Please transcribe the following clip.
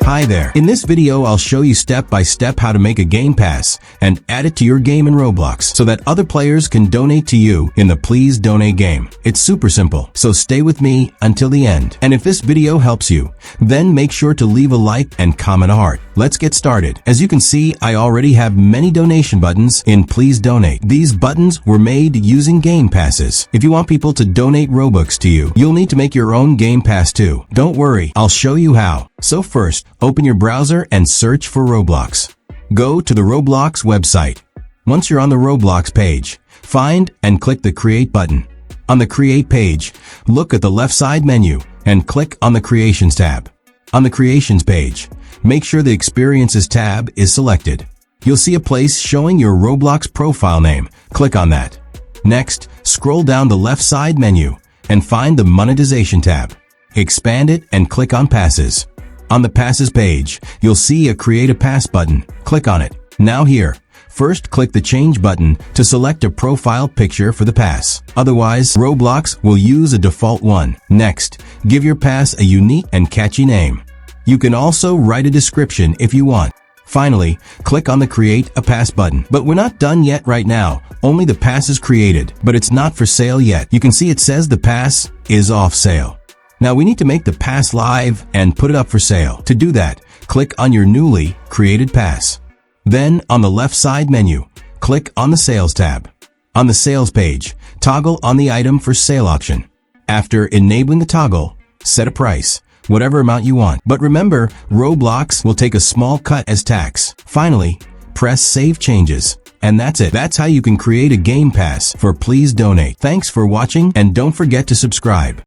Hi there. In this video, I'll show you step by step how to make a game pass and add it to your game in Roblox so that other players can donate to you in the Please Donate game. It's super simple, so stay with me until the end. And if this video helps you, then make sure to leave a like and comment a heart. Let's get started. As you can see, I already have many donation buttons in Please Donate. These buttons were made using game passes. If you want people to donate Robux to you, you'll need to make your own game pass too. Don't worry, I'll show you how. So first, open your browser and search for Roblox. Go to the Roblox website. Once you're on the Roblox page, find and click the Create button. On the Create page, look at the left side menu and click on the Creations tab. On the Creations page, make sure the Experiences tab is selected. You'll see a place showing your Roblox profile name. Click on that. Next, scroll down the left side menu and find the Monetization tab. Expand it and click on Passes. On the Passes page, you'll see a Create a Pass button. Click on it. Now here, first click the Change button to select a profile picture for the pass. Otherwise, Roblox will use a default one. Next, give your pass a unique and catchy name. You can also write a description if you want. Finally, click on the Create a Pass button. But we're not done yet right now. Only the pass is created, but it's not for sale yet. You can see it says the pass is off sale. Now we need to make the pass live and put it up for sale. To do that, click on your newly created pass. Then on the left side menu, click on the Sales tab. On the Sales page, toggle on the item for sale auction. After enabling the toggle, set a price, whatever amount you want. But remember, Roblox will take a small cut as tax. Finally, press Save Changes. And that's it. That's how you can create a game pass for Please Donate. Thanks for watching and don't forget to subscribe.